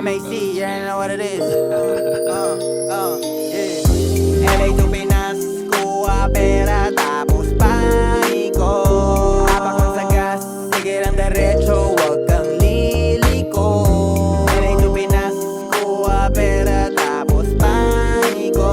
MAC, you know what it is. Yeah. LA to Pinas, kuha pera tapos paiko. Apak lang sa gas, sige lang derecho, wag kang liliko. LA to Pinas, kuha pera tapos paiko.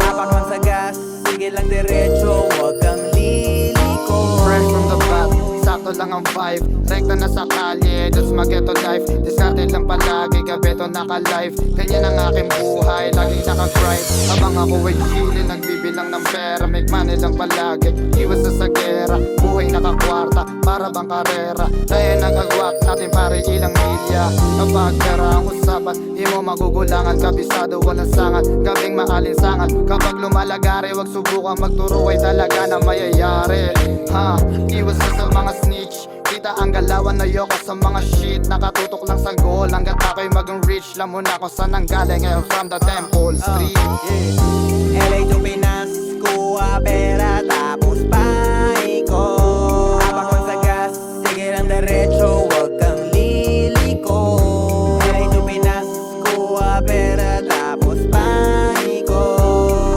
Apak lang sa gas, sige lang derecho, wag kang liliko. Fresh from the bat, sakto lang ang vibe. Rekta na sa kalye, that's my ghetto life. Discarded lang palagi, gabeto naka-live. Ganyan ang aking buhay, laging naka-grind. Habang ako ay chillin, nagbibilang ng pera. Make money lang palagi, iwas na sa gera. Buhay nakakwarta, para bang karera. Dahil nagagwak natin pare ilang milya. Kapag pera ang usapan, di mo magugulangan. Kabisado walang sangat, gabing maalinsangan. Kapag lumalagari, wag subukan magturo ay talaga na mayayari. Iwas na sa mga snitch. Kita ang galawan, ayoko sa mga shit. Nakatutok lang sa goal, hanggat ako'y maging rich. Lam mo na kung saan ang galing, ngayon from the Temple Street. LA to Pinas, kuha pera tapos paiko. Apak lang sa gas, sige lang derecho, wag kang liliko. LA to Pinas, kuha pera tapos paiko.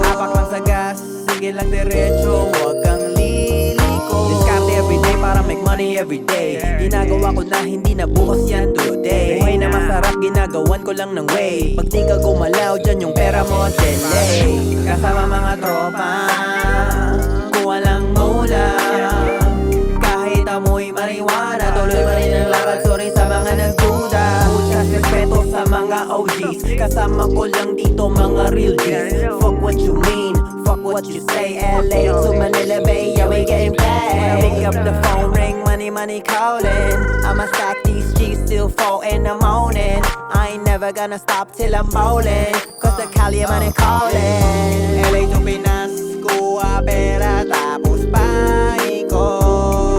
Apak lang sa gas, sige lang derecho, wag kang liliko. Discarte everyday para make money everyday. Ginagawa ko na hindi na bukas yan today. Buhay na masarap, ginagawan ko lang ng way. Pag di ka gumalaw, dyan yung pera mo delay. Kasama mga tropa, kuha lang mula. Kahit amoy marijuana, tuloy pa rin ang lakad. Sorry sa mga nagduda. Muchas respeto sa mga OGs. Kasama ko lang dito mga real G's. Fuck what you mean, fuck what you say. LA to Manila Bay, yeah we getting paid. Pick up the phone, ring, money calling. I'ma stack these G's till 4 in the morning. I ain't never gonna stop till I'm bowling, cause the Cali money calling. LA to Pinas, kuha pera tapos paiko.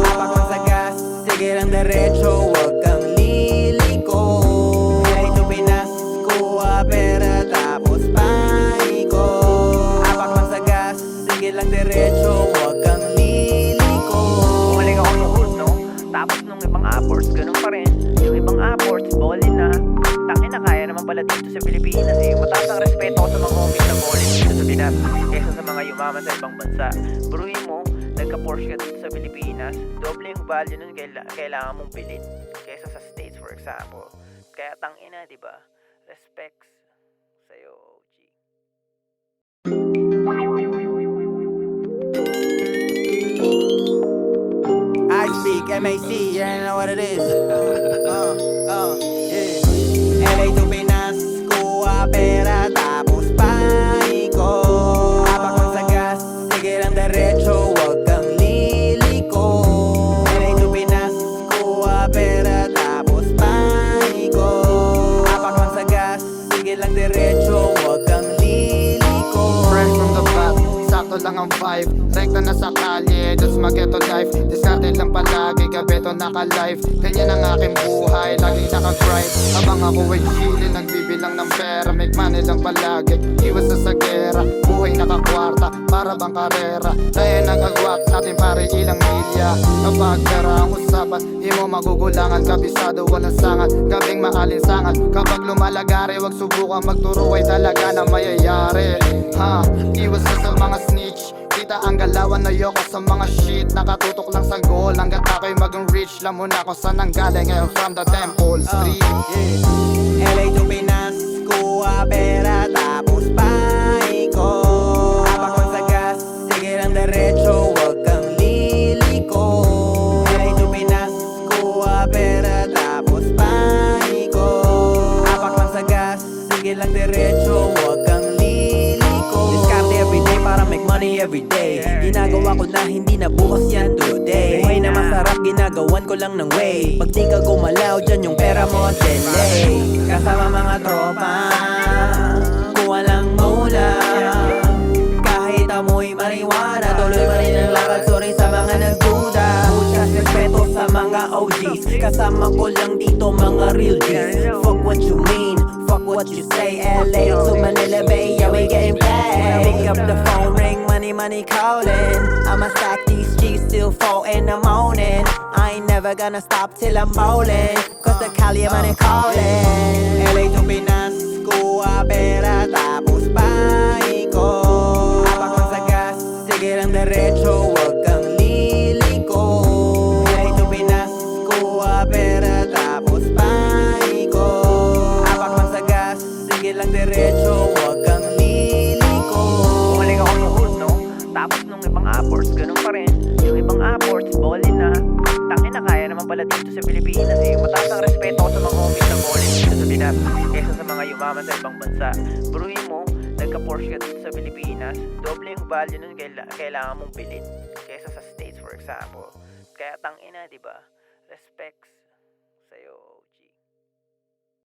Apak lang sa gas, sige lang derecho, wag kang liliko. LA to Pinas, kuha pera tapos paiko. Apak lang sa gas, sige lang derecho, wag kang liliko. Bumalik ako sa hood, no? Tapos nung ibang apports, ganun pa rin. Yung ibang apports, ballin na. Tangin na kaya naman pala dito sa Pilipinas eh. Mataas ang respeto ko sa mga homies na ballin dito sa Pinas kesa sa mga yumaman sa ibang bansa. Bruhin mo, nagka-Porsche ka dito sa Pilipinas, doble yung value nun kailangan mong bilhin kesa sa States for example. Kaya tangina, diba? Respects sa'yo, OG. I speak MAC, you know what it is. Yeah. LA to Pinas, kuha pera tapos paiko. Apak lang sa gas, sige lang derecho, wag kang liliko. LA to Pinas, kuha pera tapos paiko. Apak lang sa gas, sige lang derecho, wag kang liliko. Fresh from the bat, sakto lang ang vibe. Rekta na sa kalye, that's my ghetto life. Discarded lang palagi, gabeto naka-live. Ganyan ang aking buhay, laging naka-grind. Habang ako ay chillin, nagbibilang ng pera. Make money lang palagi, iwas na sa gera. Buhay nakakwarta, para bang karera. Dahil nagagwak natin pare ilang milya. Kapag pera ang usapan, di mo magugulangan. Kabisado walang sangat, gabing maalinsangan. Kapag lumalagari, wag subukan magturo ay talaga na mayayari. Iwas na sa mga snitch. Kita ang galawan, ayoko sa mga shit. Nakatutok lang sa goal, hanggat ako'y maging rich. Lam mo na kung saan ang galing, ngayon from the Temple Street. LA to Pinas, kuha pera tapos paiko. Apak lang sa gas, sige lang derecho, wag kang liliko. LA to Pinas, kuha pera tapos paiko. Apak lang sa gas, sige lang derecho, wag kang liliko. Discarte everyday para make money everyday. Ginagawa ko na hindi na bukas yan today. Buhay na masarap, ginagawan ko lang ng way. Pag di ka gumalaw, dyan yung pera mo delay. Kasama mga tropa, kuha lang mula. Kahit amoy marijuana, tuloy pa rin ang lakad. Sorry sa mga nagduda. Muchas respeto sa mga OGs. Kasama ko lang dito mga real G's. Fuck what you mean, fuck what you say. LA to Manila Bay, yeah we getting paid. Pick up the phone, ring, money calling. I'ma stack these G's till 4 in the morning. I ain't never never gonna stop till I'm bowling. Cause the Cali money calling. LA to Pinas, kuha pera tapos paikot. Abang sa gas, sige lang diretso, wag kang liliko. LA to Pinas, kuha pera tapos paikot. Abang sa gas, sige lang diretso, wag kang liliko. Bumalik ako sa hood, no? Tapos nung ibang apports, ganun pa rin. Yung ibang apports, ballin na. Tangin na kaya naman pala dito sa Pilipinas eh. Mataas ang respeto ko sa mga homies na ballin dito sa Pinas kesa sa mga yumaman sa ibang bansa. Bruhin mo, nagka-Porsche ka dito sa Pilipinas, doble yung value nun kailangan mong bilhin kesa sa States, for example. Kaya tangina, di ba? Respects.